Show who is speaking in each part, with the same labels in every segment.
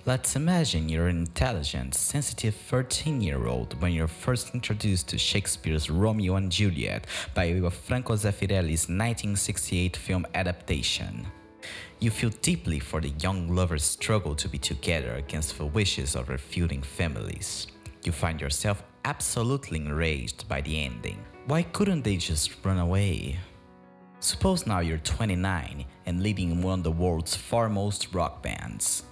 Speaker 1: Let's imagine you're an intelligent, sensitive 13-year-old when you're first introduced to Shakespeare's Romeo and Juliet by way of Franco Zeffirelli's 1968 film adaptation. You feel deeply for the young lovers' struggle to be together against the wishes of their feuding families. You find yourself absolutely enraged by the ending. Why couldn't they just run away? Suppose now you're 29 and leading one of the world's foremost rock bands.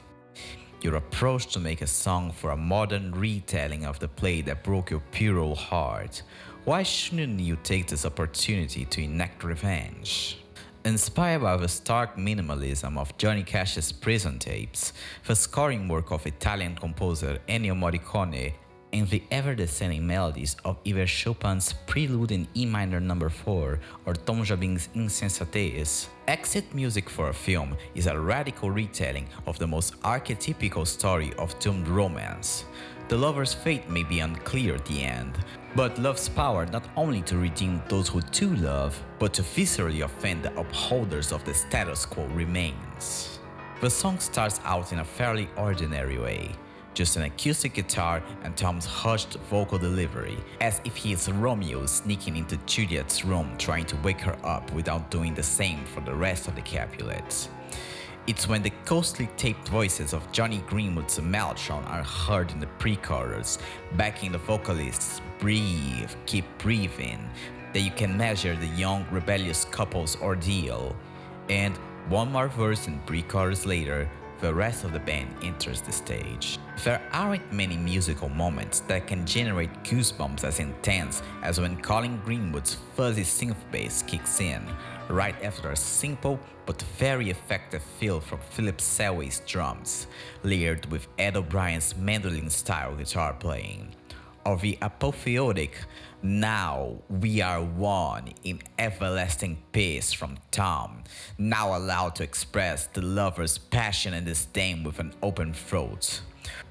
Speaker 1: You're approached to make a song for a modern retelling of the play that broke your puerile heart. Why shouldn't you take this opportunity to enact revenge? Inspired by the stark minimalism of Johnny Cash's prison tapes, the scoring work of Italian composer Ennio Morricone, and the ever-descending melodies of either Chopin's Prelude in E minor No. 4 or Tom Jobim's Insensatez, exit music for a film is a radical retelling of the most archetypical story of doomed romance. The lover's fate may be unclear at the end, but love's power not only to redeem those who do love, but to viscerally offend the upholders of the status quo remains. The song starts out in a fairly ordinary way. Just an acoustic guitar and Tom's hushed vocal delivery, as if he is Romeo sneaking into Juliet's room trying to wake her up without doing the same for the rest of the Capulets. It's when the ghostly taped voices of Johnny Greenwood's Mellotron are heard in the pre-chorus, backing the vocalist's "breathe, keep breathing," that you can measure the young rebellious couple's ordeal. And one more verse and pre-chorus later, the rest of the band enters the stage. There aren't many musical moments that can generate goosebumps as intense as when Colin Greenwood's fuzzy synth bass kicks in, right after a simple but very effective fill from Philip Selway's drums, layered with Ed O'Brien's mandolin-style guitar playing. Or the apotheotic "Now we are one in everlasting peace" from Tom, now allowed to express the lover's passion and disdain with an open throat.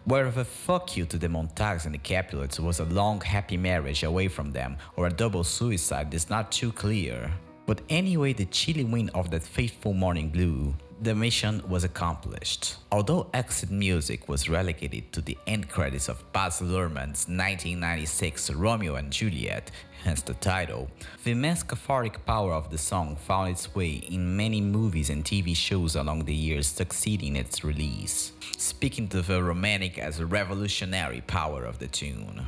Speaker 1: Whether the fuck you to the Montagues and the Capulets was a long happy marriage away from them or a double suicide is not too clear. But anyway the chilly wind of that fateful morning blew, the mission was accomplished. Although exit music was relegated to the end credits of Baz Luhrmann's 1996 Romeo and Juliet, hence the title, the immense cathartic power of the song found its way in many movies and TV shows along the years succeeding its release, speaking to the romantic as a revolutionary power of the tune.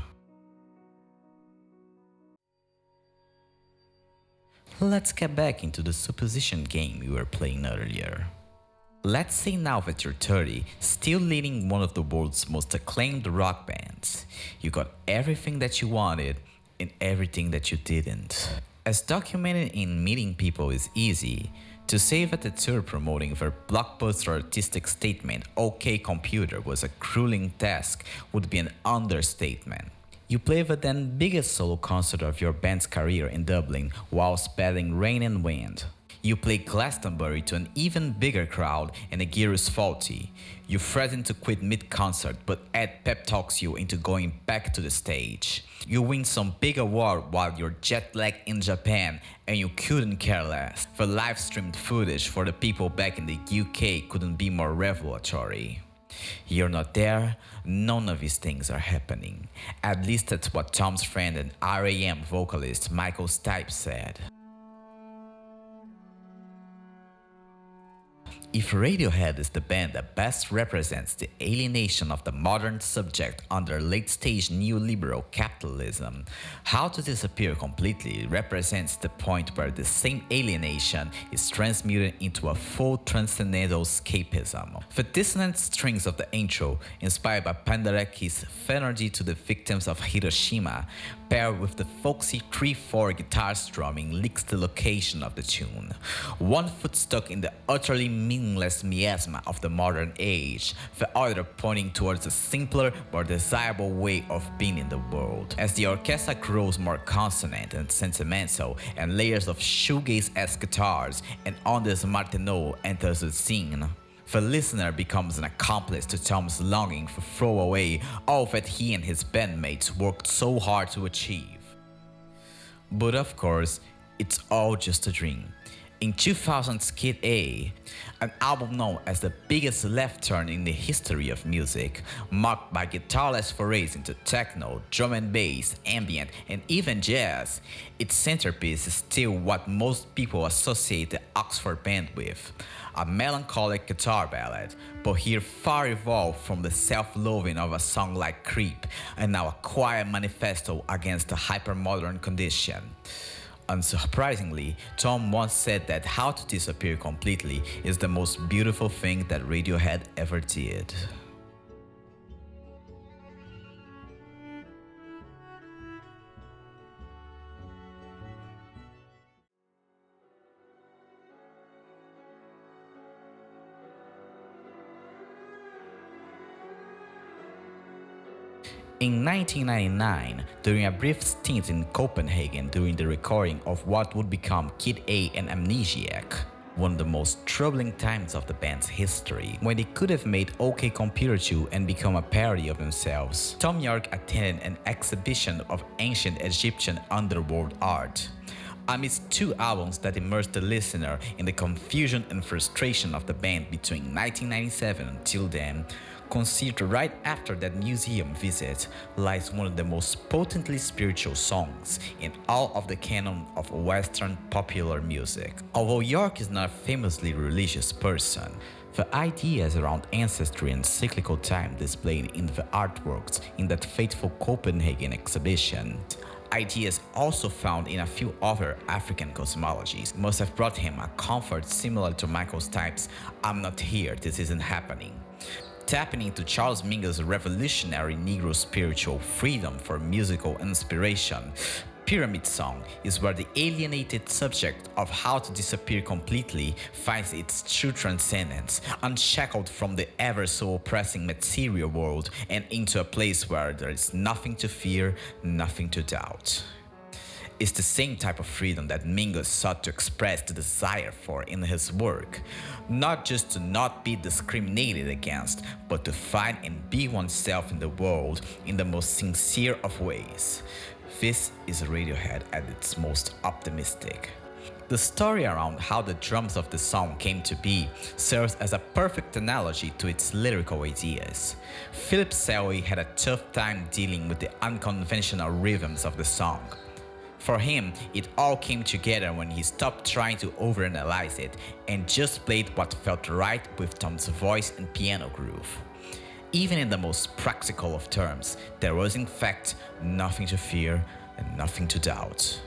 Speaker 1: Let's get back into the supposition game we were playing earlier. Let's say now that you're 30, still leading one of the world's most acclaimed rock bands. You got everything that you wanted and everything that you didn't. As documented in Meeting People is Easy, to say that the tour promoting their blockbuster artistic statement "OK Computer" was a grueling task would be an understatement. You play the then biggest solo concert of your band's career in Dublin whilst battling rain and wind. You play Glastonbury to an even bigger crowd and the gear is faulty. You threaten to quit mid-concert but Ed pep talks you into going back to the stage. You win some big award while you're jet-lagged in Japan and you couldn't care less. The live-streamed footage for the people back in the UK couldn't be more revelatory. You're not there, none of these things are happening. At least that's what Tom's friend and R.A.M. vocalist Michael Stipe said. If Radiohead is the band that best represents the alienation of the modern subject under late-stage neoliberal capitalism, How to Disappear Completely represents the point where the same alienation is transmuted into a full transcendental escapism. The dissonant strings of the intro, inspired by Penderecki's Threnody to the Victims of Hiroshima, paired with the folksy 3/4 guitar strumming, leaks the location of the tune. One foot stuck in the utterly meaningless miasma of the modern age, the other pointing towards a simpler, more desirable way of being in the world. As the orchestra grows more consonant and sentimental, and layers of shoegaze-esque guitars and Anders Martineau enters the scene, the listener becomes an accomplice to Tom's longing to throw away all that he and his bandmates worked so hard to achieve. But of course, it's all just a dream. In 2000's Kid A, an album known as the biggest left turn in the history of music, marked by guitarless forays into techno, drum and bass, ambient, and even jazz, its centerpiece is still what most people associate the Oxford band with, a melancholic guitar ballad, but here far evolved from the self-loathing of a song like Creep, and now a quiet manifesto against the hypermodern condition. Unsurprisingly, Tom once said that How to Disappear Completely is the most beautiful thing that Radiohead ever did. In 1999, during a brief stint in Copenhagen during the recording of what would become Kid A and Amnesiac, one of the most troubling times of the band's history, when they could have made OK Computer 2 and become a parody of themselves, Tom York attended an exhibition of ancient Egyptian underworld art. Amidst two albums that immersed the listener in the confusion and frustration of the band between 1997 until then, conceived right after that museum visit, lies one of the most potently spiritual songs in all of the canon of Western popular music. Although York is not a famously religious person, the ideas around ancestry and cyclical time displayed in the artworks in that fateful Copenhagen exhibition, ideas also found in a few other African cosmologies, must have brought him a comfort similar to Michael Stipe's "I'm not here, this isn't happening." Tapping into Charles Mingus' revolutionary Negro spiritual freedom for musical inspiration, Pyramid Song is where the alienated subject of How to Disappear Completely finds its true transcendence, unshackled from the ever so oppressing material world and into a place where there is nothing to fear, nothing to doubt. It's the same type of freedom that Mingus sought to express the desire for in his work, not just to not be discriminated against, but to find and be oneself in the world in the most sincere of ways. This is Radiohead at its most optimistic. The story around how the drums of the song came to be serves as a perfect analogy to its lyrical ideas. Philip Selby had a tough time dealing with the unconventional rhythms of the song. For him, it all came together when he stopped trying to overanalyze it and just played what felt right with Tom's voice and piano groove. Even in the most practical of terms, there was in fact nothing to fear and nothing to doubt.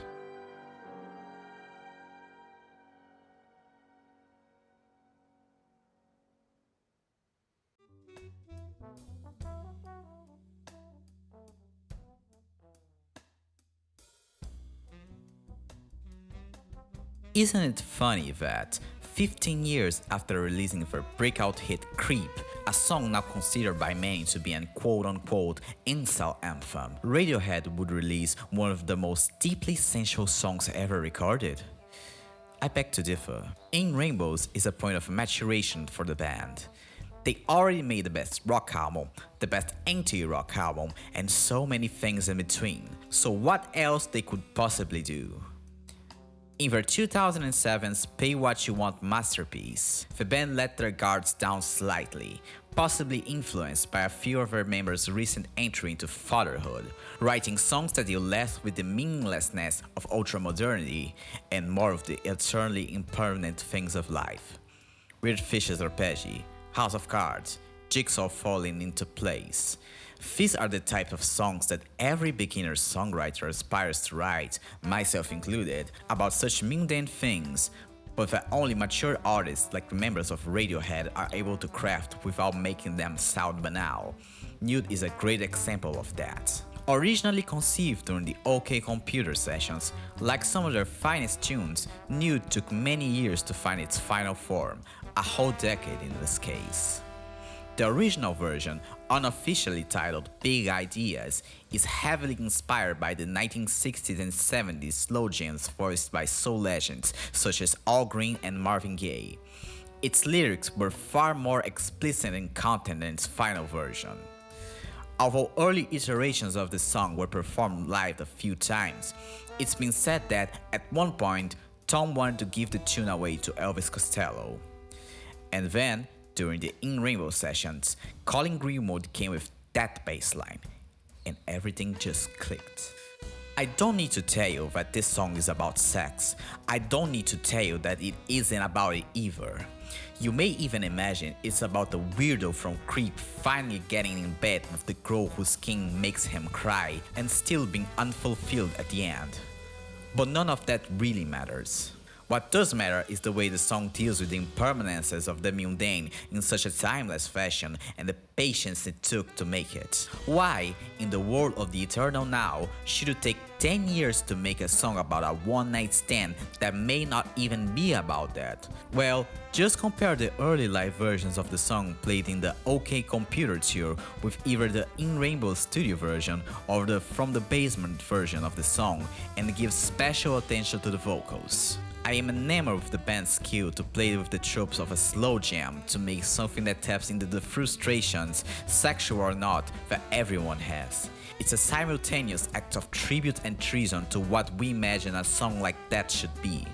Speaker 1: Isn't it funny that 15 years after releasing their breakout hit Creep, a song now considered by many to be an quote-unquote incel anthem, Radiohead would release one of the most deeply sensual songs ever recorded? I beg to differ. In Rainbows is a point of maturation for the band. They already made the best rock album, the best anti-rock album, and so many things in between. So what else they could possibly do? In their 2007's Pay What You Want masterpiece, the band let their guards down slightly, possibly influenced by a few of their members' recent entry into fatherhood, writing songs that deal less with the meaninglessness of ultramodernity and more of the eternally impermanent things of life. Weird Fishes Arpeggi, House of Cards, Jigsaw falling into place. These are the type of songs that every beginner songwriter aspires to write, myself included, about such mundane things, but that only mature artists like the members of Radiohead are able to craft without making them sound banal. Nude is a great example of that. Originally conceived during the OK Computer sessions, like some of their finest tunes, Nude took many years to find its final form, a whole decade in this case. The original version, unofficially titled Big Ideas, is heavily inspired by the 1960s and 70s slow jams voiced by soul legends such as Al Green and Marvin Gaye. Its lyrics were far more explicit in content than its final version. Although early iterations of the song were performed live a few times, it's been said that at one point, Tom wanted to give the tune away to Elvis Costello. And then, during the In Rainbow sessions, Colin Greenwood came with that bass line, and everything just clicked. I don't need to tell you that this song is about sex. I don't need to tell you that it isn't about it either. You may even imagine it's about the weirdo from Creep finally getting in bed with the girl whose skin makes him cry and still being unfulfilled at the end. But none of that really matters. What does matter is the way the song deals with the impermanences of the mundane in such a timeless fashion and the patience it took to make it. Why, in the world of the eternal now, should it take 10 years to make a song about a one-night stand that may not even be about that? Well, just compare the early live versions of the song played in the OK Computer tour with either the In Rainbow studio version or the From the Basement version of the song and give special attention to the vocals. I am enamored with the band's skill to play with the tropes of a slow jam to make something that taps into the frustrations, sexual or not, that everyone has. It's a simultaneous act of tribute and treason to what we imagine a song like that should be.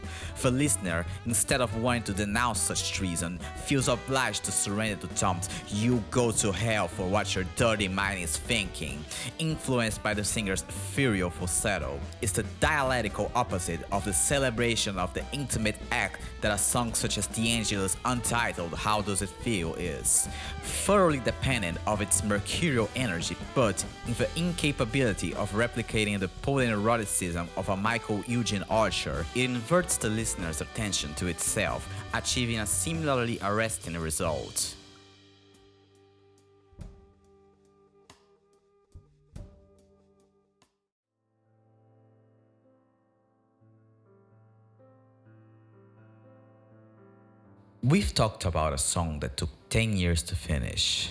Speaker 1: The listener, instead of wanting to denounce such treason, feels obliged to surrender to Tom's "you go to hell for what your dirty mind is thinking," influenced by the singer's ethereal falsetto. It's the dialectical opposite of the celebration of the intimate act that a song such as D'Angelo's untitled How Does It Feel is. Thoroughly dependent of its mercurial energy, but in the incapability of replicating the potent eroticism of a Michael Eugene Archer, it inverts the listener's attention to itself, achieving a similarly arresting result. We've talked about a song that took 10 years to finish.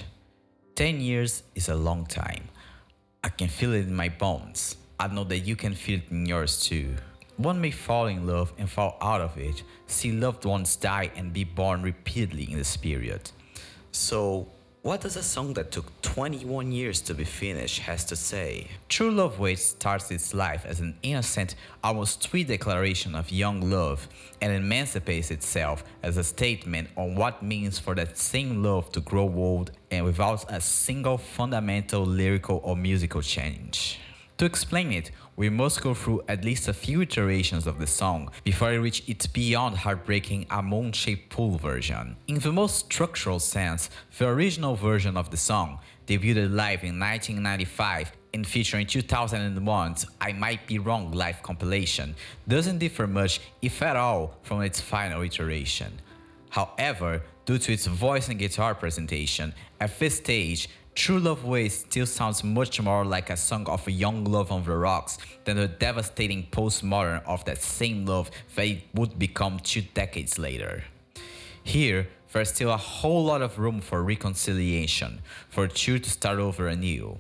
Speaker 1: 10 years is a long time. I can feel it in my bones. I know that you can feel it in yours too. One may fall in love and fall out of it, see loved ones die and be born repeatedly in this period. So, what does a song that took 21 years to be finished has to say? True Love Waits starts its life as an innocent, almost sweet declaration of young love and emancipates itself as a statement on what it means for that same love to grow old and without a single fundamental lyrical or musical change. To explain it, we must go through at least a few iterations of the song before we reach its beyond heartbreaking Amon-shaped pool version. In the most structural sense, the original version of the song, debuted live in 1995 and featuring 2001's I Might Be Wrong live compilation, doesn't differ much, if at all, from its final iteration. However, due to its voice and guitar presentation, at this stage, True Love Waits still sounds much more like a song of young love on the rocks than the devastating postmodern of that same love that it would become 2 decades later. Here, there's still a whole lot of room for reconciliation, for True to start over anew.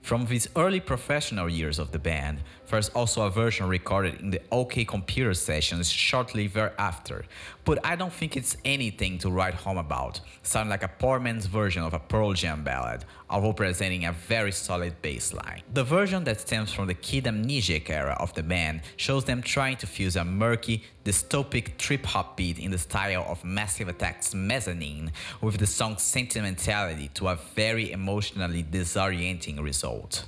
Speaker 1: From these early professional years of the band, there's also a version recorded in the OK Computer sessions shortly thereafter, but I don't think it's anything to write home about, sounding like a poor man's version of a Pearl Jam ballad, although presenting a very solid bass line. The version that stems from the Kid Amnesiac era of the band shows them trying to fuse a murky, dystopic trip-hop beat in the style of Massive Attack's Mezzanine with the song's sentimentality to a very emotionally disorienting result.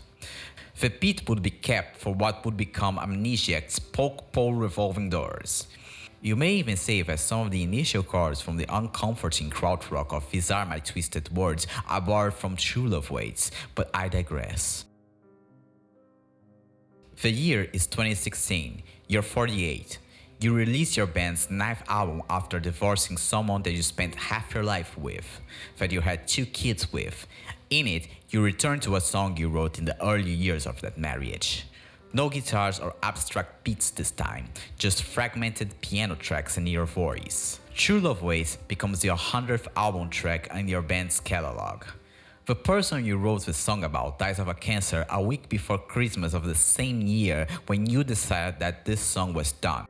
Speaker 1: The beat would be kept for what would become Amnesiac's Poke Pole Revolving Doors. You may even say that some of the initial chords from the uncomforting krautrock of These Are My Twisted Words are borrowed from True Love Waits, but I digress. The year is 2016, you're 48. You release your band's 9th album after divorcing someone that you spent half your life with, that you had 2 kids with. In it, you return to a song you wrote in the early years of that marriage. No guitars or abstract beats this time, just fragmented piano tracks in your voice. True Love Waits becomes your 100th album track in your band's catalog. The person you wrote the song about dies of a cancer a week before Christmas of the same year when you decided that this song was done.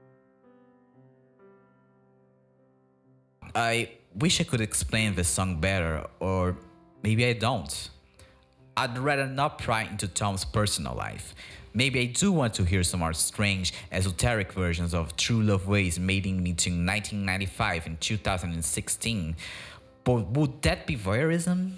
Speaker 1: I wish I could explain this song better, or maybe I don't. I'd rather not pry into Tom's personal life. Maybe I do want to hear some more strange, esoteric versions of True Love Ways made in between 1995 and 2016. But would that be voyeurism?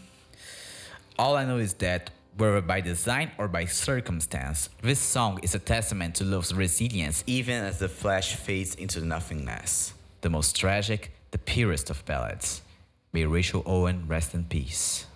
Speaker 1: All I know is that, whether by design or by circumstance, this song is a testament to love's resilience even as the flesh fades into nothingness. The most tragic, the purest of ballads. May Rachel Owen rest in peace.